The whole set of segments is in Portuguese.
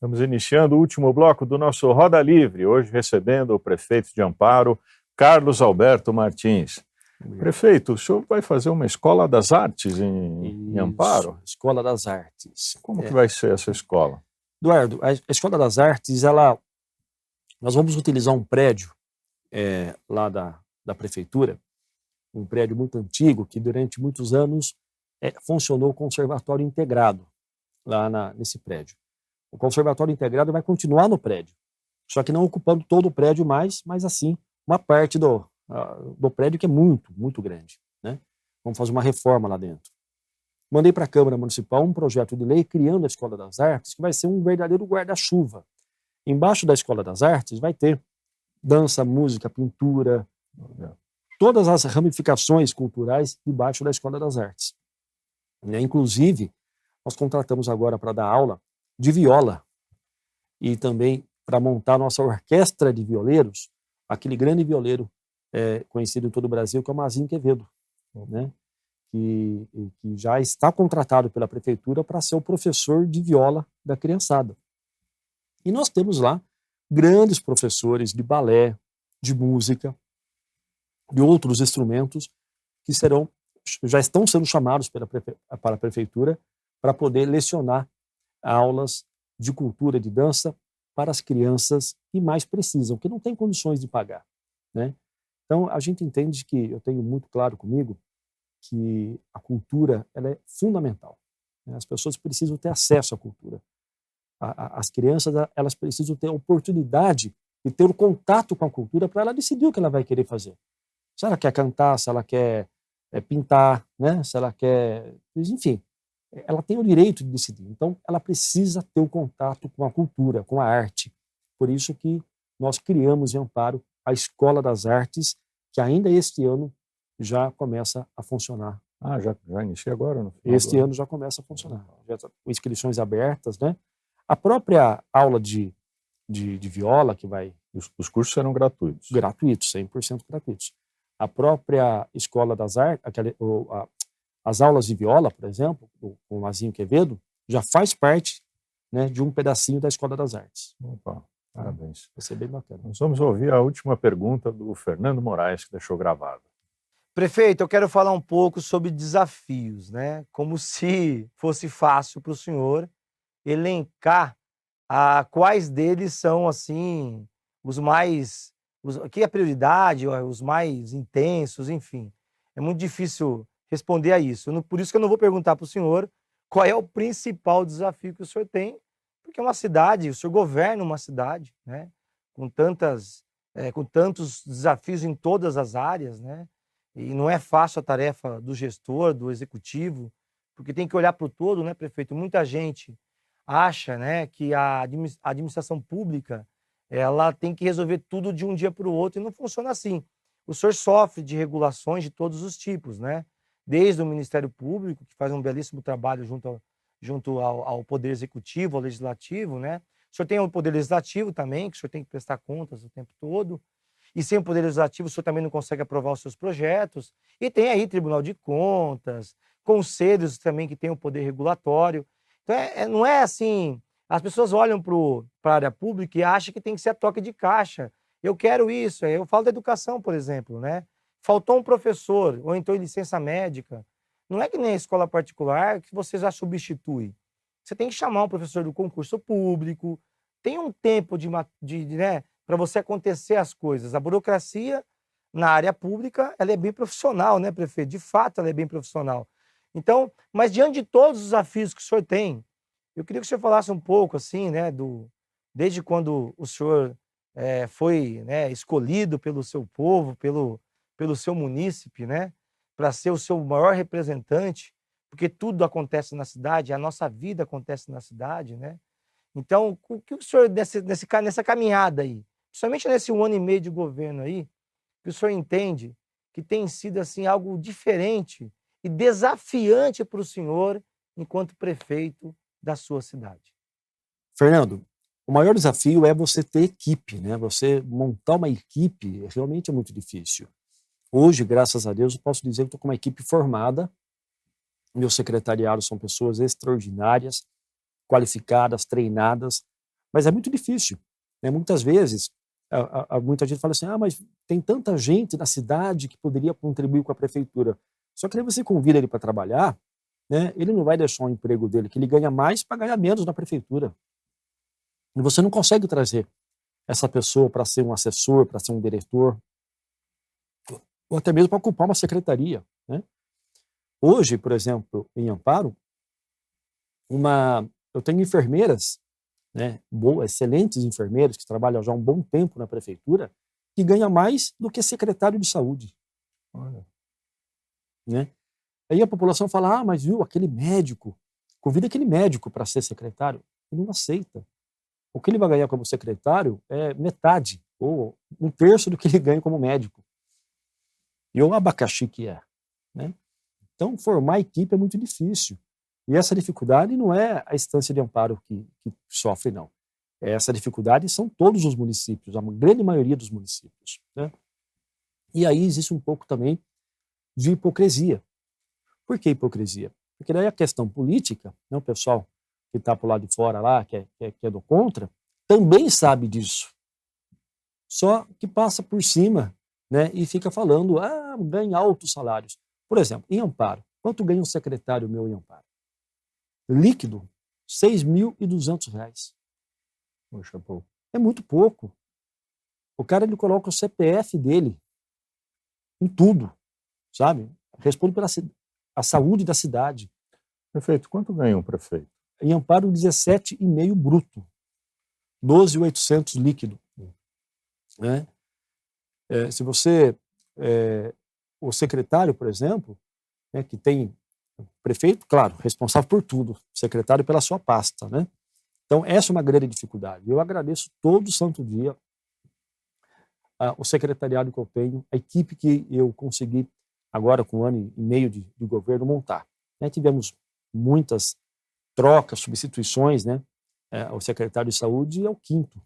Estamos iniciando o último bloco do nosso Roda Livre, hoje recebendo o prefeito de Amparo, Carlos Alberto Martins. Prefeito, o senhor vai fazer uma escola das artes em Amparo? Escola das Artes. Como que vai ser essa escola? Eduardo, a Escola das Artes, nós vamos utilizar um prédio lá da prefeitura, um prédio muito antigo, que durante muitos anos funcionou o Conservatório Integrado, lá nesse prédio. O Conservatório Integrado vai continuar no prédio, só que não ocupando todo o prédio mais, mas assim, uma parte do prédio que é muito, muito grande, né? Vamos fazer uma reforma lá dentro. Mandei para a Câmara Municipal um projeto de lei criando a Escola das Artes, que vai ser um verdadeiro guarda-chuva. Embaixo da Escola das Artes vai ter dança, música, pintura, todas as ramificações culturais debaixo da Escola das Artes. Inclusive, nós contratamos agora para dar aula de viola e também para montar nossa orquestra de violeiros, aquele grande violeiro conhecido em todo o Brasil, que é o Mazinho Quevedo, né? Que já está contratado pela prefeitura para ser o professor de viola da criançada. E nós temos lá grandes professores de balé, de música, de outros instrumentos que já estão sendo chamados para a prefeitura para poder lecionar aulas de cultura, de dança para as crianças que mais precisam, que não têm condições de pagar, né? Então, a gente entende que, eu tenho muito claro comigo, que a cultura ela é fundamental, né? As pessoas precisam ter acesso à cultura. As crianças elas precisam ter a oportunidade de ter o contato com a cultura para ela decidir o que ela vai querer fazer. Se ela quer cantar, se ela quer pintar, né? Se ela quer... Enfim, ela tem o direito de decidir. Então, ela precisa ter o contato com a cultura, com a arte. Por isso que nós criamos em Amparo a Escola das Artes, que ainda este ano já começa a funcionar. Já inicia agora? No final este ano já começa a funcionar. Já com inscrições abertas, né? A própria aula de viola que vai... Os cursos serão gratuitos? Gratuitos, 100% gratuitos. A própria Escola das Artes, as aulas de viola, por exemplo, com o Mazinho Quevedo, já faz parte, né, de um pedacinho da Escola das Artes. Opa, parabéns. Vai ser bem bacana. Nós vamos ouvir a última pergunta do Fernando Moraes, que deixou gravado. Prefeito, eu quero falar um pouco sobre desafios, né? Como se fosse fácil para o senhor elencar quais deles são, assim, que é a prioridade, os mais intensos, enfim. É muito difícil responder a isso. Por isso que eu não vou perguntar para o senhor qual é o principal desafio que o senhor tem, porque é uma cidade, o senhor governa uma cidade, né? Com tantos desafios em todas as áreas, né? E não é fácil a tarefa do gestor, do executivo, porque tem que olhar para o todo, né, prefeito? Muita gente acha, né, que a administração pública ela tem que resolver tudo de um dia para o outro, e não funciona assim. O senhor sofre de regulações de todos os tipos, né? Desde o Ministério Público, que faz um belíssimo trabalho junto ao Poder Executivo, ao Legislativo, né? O senhor tem o Poder Legislativo também, que o senhor tem que prestar contas o tempo todo. E sem o Poder Legislativo, o senhor também não consegue aprovar os seus projetos. E tem aí Tribunal de Contas, conselhos também que tem o poder regulatório. Então, não é assim... As pessoas olham para a área pública e acham que tem que ser a toque de caixa. Eu quero isso. Eu falo da educação, por exemplo, né? Faltou um professor, ou então em licença médica. Não é que nem a escola particular que você já substitui. Você tem que chamar um professor do concurso público. Tem um tempo né, para você acontecer as coisas. A burocracia na área pública ela é bem profissional, né, prefeito? De fato, ela é bem profissional. Então, mas diante de todos os desafios que o senhor tem, eu queria que o senhor falasse um pouco, assim, né, desde quando o senhor foi, né, escolhido pelo seu povo, pelo seu munícipe, né, para ser o seu maior representante, porque tudo acontece na cidade, a nossa vida acontece na cidade, né? Então, o que o senhor, nessa caminhada aí, principalmente nesse 1 ano e meio de governo aí, que o senhor entende que tem sido assim algo diferente e desafiante para o senhor enquanto prefeito da sua cidade? Fernando, o maior desafio é você ter equipe, né? Você montar uma equipe realmente é muito difícil. Hoje, graças a Deus, eu posso dizer que estou com uma equipe formada. Meu secretariado são pessoas extraordinárias, qualificadas, treinadas, Mas é muito difícil, né? Muitas vezes, muita gente fala assim, mas tem tanta gente na cidade que poderia contribuir com a prefeitura. Só que aí você convida ele para trabalhar, né? Ele não vai deixar o emprego dele, que ele ganha mais para ganhar menos na prefeitura. E você não consegue trazer essa pessoa para ser um assessor, para ser um diretor, ou até mesmo para ocupar uma secretaria, né? Hoje, por exemplo, em Amparo, eu tenho enfermeiras, né, boas, excelentes enfermeiras que trabalham já há um bom tempo na prefeitura, que ganham mais do que secretário de saúde. Olha. Né? Aí a população fala, mas viu, aquele médico, convida aquele médico para ser secretário. Ele não aceita. O que ele vai ganhar como secretário é metade, ou 1/3 do que ele ganha como médico. E o abacaxi que é. Né? Então, formar equipe é muito difícil. E essa dificuldade não é a Estância de Amparo que sofre, não. Essa dificuldade são todos os municípios, a grande maioria dos municípios. Né? E aí existe um pouco também de hipocrisia. Por que hipocrisia? Porque daí a questão política, né, o pessoal que está por lá de fora, lá, que é do contra, também sabe disso. Só que passa por cima, né, e fica falando, ganha altos salários. Por exemplo, em Amparo, quanto ganha um secretário meu em Amparo? Líquido, R$ 6.200. Poxa, pouco. É muito pouco. O cara, ele coloca o CPF dele em tudo, sabe? Responde pela a saúde da cidade. Prefeito, quanto ganha um prefeito? Em Amparo, 17,5 bruto. 12.800 líquido. Né? Se você... o secretário, por exemplo, né, que tem prefeito, claro, responsável por tudo, secretário pela sua pasta, né? Então, essa é uma grande dificuldade. Eu agradeço todo santo dia o secretariado que eu tenho, a equipe que eu consegui, agora com 1 ano e meio de governo, montar. Né? Tivemos muitas trocas, substituições, né? O secretário de saúde é o 5º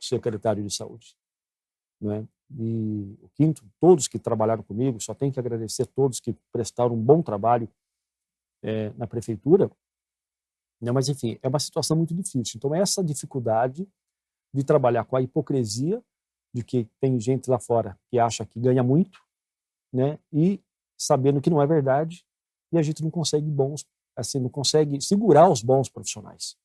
secretário de saúde. Né? E o 5º, todos que trabalharam comigo, só tenho que agradecer a todos que prestaram um bom trabalho na prefeitura, né? Mas enfim, é uma situação muito difícil. Então essa dificuldade de trabalhar com a hipocrisia de que tem gente lá fora que acha que ganha muito, né? E sabendo que não é verdade, e a gente não consegue não consegue segurar os bons profissionais.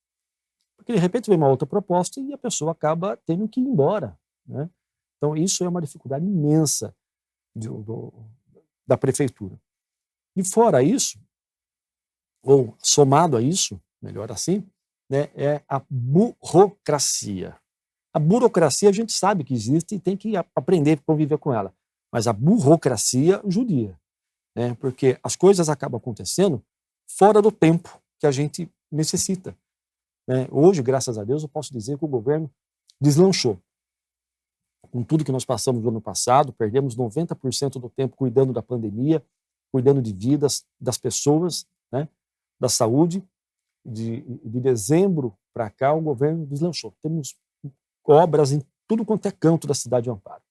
Porque de repente vem uma outra proposta e a pessoa acaba tendo que ir embora, né? Então isso é uma dificuldade imensa da prefeitura. E fora isso, ou somado a isso, melhor assim, né, é a burocracia. A burocracia a gente sabe que existe e tem que aprender a conviver com ela. Mas a burocracia judia, né, porque as coisas acabam acontecendo fora do tempo que a gente necessita. Né? Hoje, graças a Deus, eu posso dizer que o governo deslanchou. Com tudo que nós passamos no ano passado, perdemos 90% do tempo cuidando da pandemia, cuidando de vidas das pessoas, né, da saúde. De dezembro para cá, o governo deslanchou. Temos obras em tudo quanto é canto da cidade de Amparo.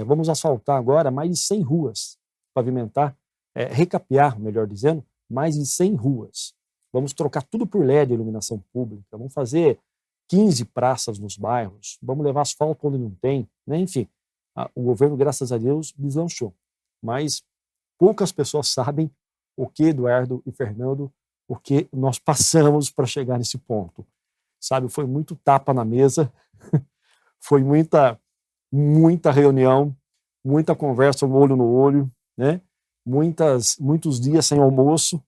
Vamos asfaltar agora mais de 100 ruas, pavimentar, recapear, melhor dizendo, mais de 100 ruas. Vamos trocar tudo por LED, iluminação pública, vamos fazer 15 praças nos bairros, vamos levar asfalto onde não tem, né? Enfim, o governo, graças a Deus, deslanchou. Mas poucas pessoas sabem o que Eduardo e Fernando, o que nós passamos para chegar nesse ponto. Sabe, foi muito tapa na mesa, foi muita reunião, muita conversa olho no olho, né? Muitos dias sem almoço,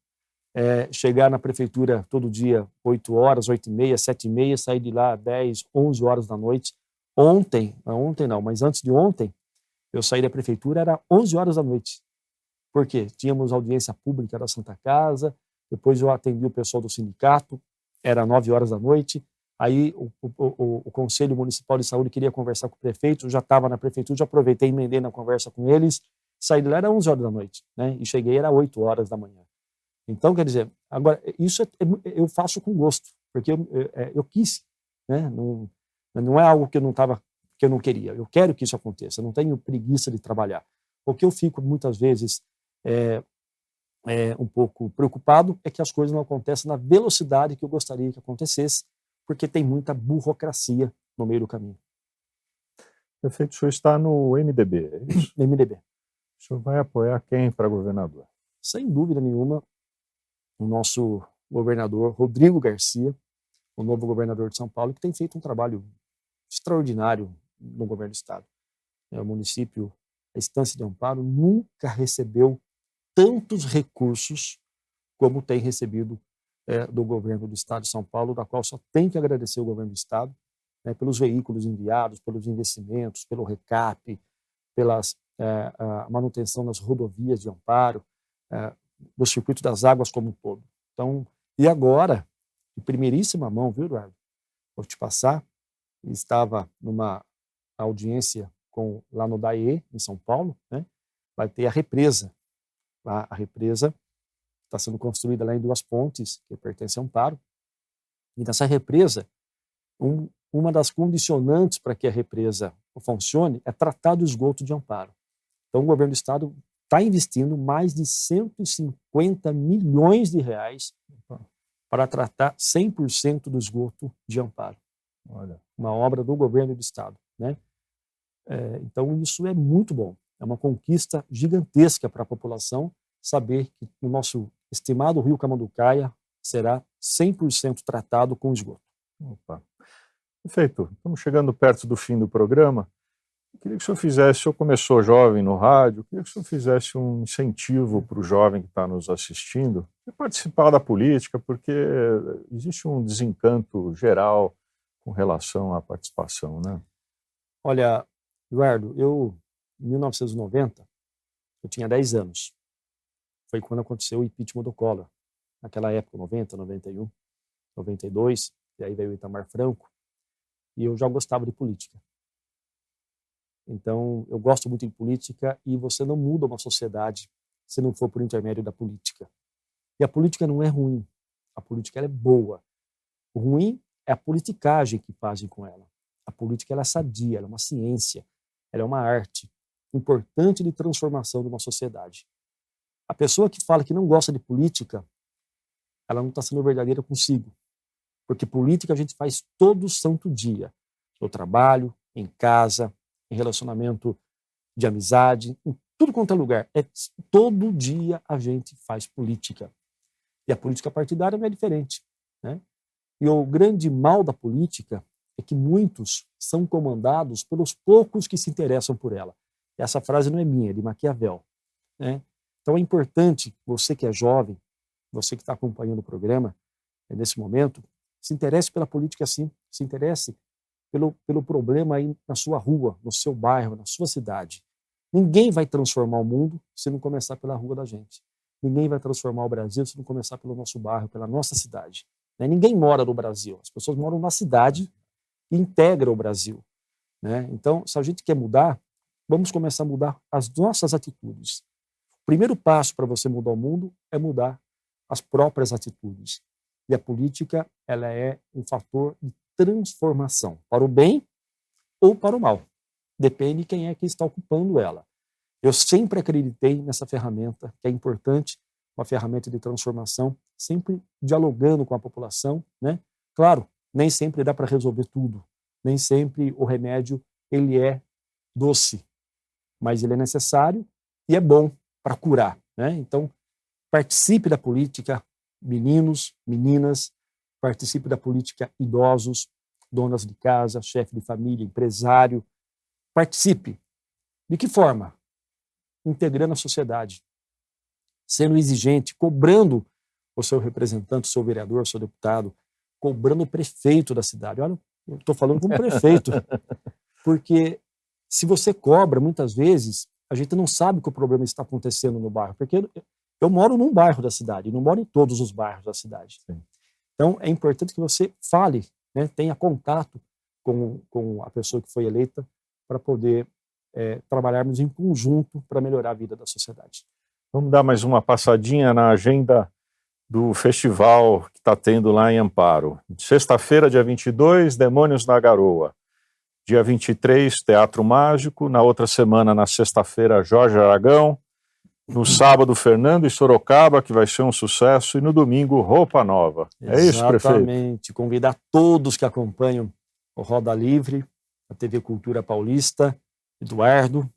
chegar na prefeitura todo dia 8 horas, 8h30, 7h30, sair de lá 10, 11 horas da noite. Ontem não, mas antes de ontem, eu saí da prefeitura, era 11 horas da noite. Por quê? Tínhamos audiência pública da Santa Casa, depois eu atendi o pessoal do sindicato, era 9 horas da noite, aí o Conselho Municipal de Saúde queria conversar com o prefeito, eu já estava na prefeitura, já aproveitei e emendei na conversa com eles, saí de lá, era 11 horas da noite, né? E cheguei, era 8 horas da manhã. Então, quer dizer, agora, isso eu faço com gosto, porque eu quis, né? Não é algo que eu não queria, eu quero que isso aconteça, eu não tenho preguiça de trabalhar. O que eu fico, muitas vezes, um pouco preocupado é que as coisas não acontecem na velocidade que eu gostaria que acontecesse, porque tem muita burocracia no meio do caminho. Prefeito, o senhor está no MDB, é isso? MDB. O senhor vai apoiar quem para governador? Sem dúvida nenhuma, o nosso governador Rodrigo Garcia, o novo governador de São Paulo, que tem feito um trabalho extraordinário no governo do estado. O município, a Estância de Amparo, nunca recebeu tantos recursos como tem recebido do governo do estado de São Paulo, da qual só tem que agradecer o governo do estado, né, pelos veículos enviados, pelos investimentos, pelo recap, pela manutenção das rodovias de Amparo, do circuito das águas como um todo. Então, e agora, de primeiríssima mão, viu, Eduardo? Vou te passar, estava numa audiência lá no DAE, em São Paulo, né? Vai ter a represa. A represa está sendo construída lá em Duas Pontes, que pertence a Amparo. E nessa represa, uma das condicionantes para que a represa funcione é tratar do esgoto de Amparo. Então, o governo do estado está investindo mais de 150 milhões de reais para tratar 100% do esgoto de Amparo. Olha. Uma obra do governo do estado, né? Então, isso é muito bom. É uma conquista gigantesca para a população saber que o nosso estimado rio Camanducaia será 100% tratado com esgoto. Opa. Perfeito. Estamos chegando perto do fim do programa. Eu queria que o senhor começou jovem no rádio, eu queria que o senhor fizesse um incentivo para o jovem que está nos assistindo a participar da política, porque existe um desencanto geral com relação à participação, né? Olha, Eduardo, em 1990, eu tinha 10 anos. Foi quando aconteceu o impeachment do Collor. Naquela época, 90, 91, 92, e aí veio o Itamar Franco, e eu já gostava de política. Então, eu gosto muito de política e você não muda uma sociedade se não for por intermédio da política. E a política não é ruim, a política ela é boa. O ruim é a politicagem que fazem com ela. A política ela é sadia, ela é uma ciência, ela é uma arte importante de transformação de uma sociedade. A pessoa que fala que não gosta de política, ela não está sendo verdadeira consigo. Porque política a gente faz todo santo dia. No trabalho, em casa, em relacionamento de amizade, em tudo quanto é lugar. Todo dia a gente faz política. E a política partidária não é diferente, né? E o grande mal da política é que muitos são comandados pelos poucos que se interessam por ela. Essa frase não é minha, é de Maquiavel, né? Então é importante, você que é jovem, você que está acompanhando o programa, nesse momento, se interesse pela política sim, se interesse pelo problema aí na sua rua, no seu bairro, na sua cidade. Ninguém vai transformar o mundo se não começar pela rua da gente. Ninguém vai transformar o Brasil se não começar pelo nosso bairro, pela nossa cidade. Né? Ninguém mora no Brasil, as pessoas moram na cidade e integram o Brasil. Né? Então, se a gente quer mudar, vamos começar a mudar as nossas atitudes. O primeiro passo para você mudar o mundo é mudar as próprias atitudes. E a política, ela é um fator de transformação, para o bem ou para o mal. Depende de quem é que está ocupando ela. Eu sempre acreditei nessa ferramenta, que é importante, uma ferramenta de transformação, sempre dialogando com a população, né? Claro, nem sempre dá para resolver tudo, nem sempre o remédio ele é doce, mas ele é necessário e é bom para curar, né? Então, participe da política, meninos, meninas, participe da política, idosos, donas de casa, chefe de família, empresário. Participe. De que forma? Integrando a sociedade, sendo exigente, cobrando o seu representante, o seu vereador, o seu deputado, cobrando o prefeito da cidade. Olha, eu estou falando como prefeito, porque se você cobra, muitas vezes, a gente não sabe que o problema está acontecendo no bairro, porque eu moro num bairro da cidade, não moro em todos os bairros da cidade. Sim. Então, é importante que você fale, né, tenha contato com a pessoa que foi eleita para poder trabalharmos em conjunto para melhorar a vida da sociedade. Vamos dar mais uma passadinha na agenda do festival que está tendo lá em Amparo. Sexta-feira, dia 22, Demônios na Garoa. Dia 23, Teatro Mágico. Na outra semana, na sexta-feira, Jorge Aragão. No sábado, Fernando e Sorocaba, que vai ser um sucesso. E no domingo, Roupa Nova. É isso, prefeito? Exatamente. Convidar todos que acompanham o Roda Livre, a TV Cultura Paulista, Eduardo,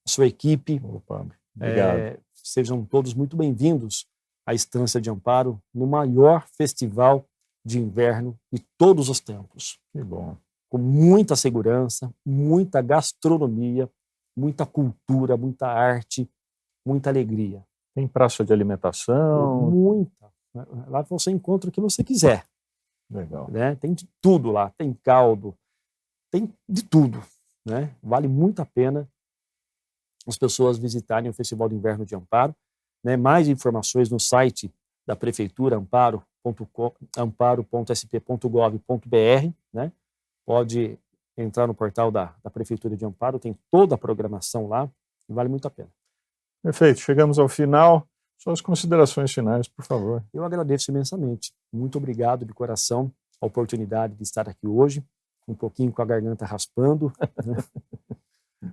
sua equipe. Opa, obrigado. Sejam todos muito bem-vindos à Estância de Amparo, no maior festival de inverno de todos os tempos. Que bom. Com muita segurança, muita gastronomia, muita cultura, muita arte, muita alegria. Tem praça de alimentação? Muita. Lá você encontra o que você quiser. Legal. Né? Tem de tudo lá, tem caldo, tem de tudo. Né? Vale muito a pena as pessoas visitarem o Festival de Inverno de Amparo. Né? Mais informações no site da Prefeitura, amparo.sp.gov.br. Né? Pode entrar no portal da Prefeitura de Amparo, tem toda a programação lá e vale muito a pena. Perfeito, chegamos ao final. Suas considerações finais, por favor. Eu agradeço imensamente. Muito obrigado de coração a oportunidade de estar aqui hoje, um pouquinho com a garganta raspando. Né?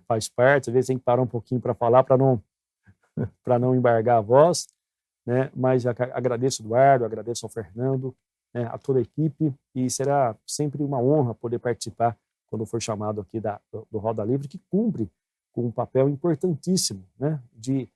Faz parte, às vezes tem que parar um pouquinho para falar, para não embargar a voz. Né? Mas agradeço ao Eduardo, agradeço ao Fernando, né? A toda a equipe, e será sempre uma honra poder participar quando for chamado aqui do Roda Livre, que cumpre com um papel importantíssimo, né? De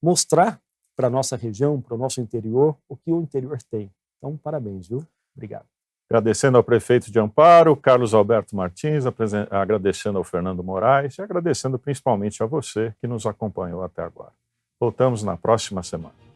mostrar para a nossa região, para o nosso interior, o que o interior tem. Então, parabéns, viu? Obrigado. Agradecendo ao prefeito de Amparo, Carlos Alberto Martins, agradecendo ao Fernando Moraes e agradecendo principalmente a você que nos acompanhou até agora. Voltamos na próxima semana.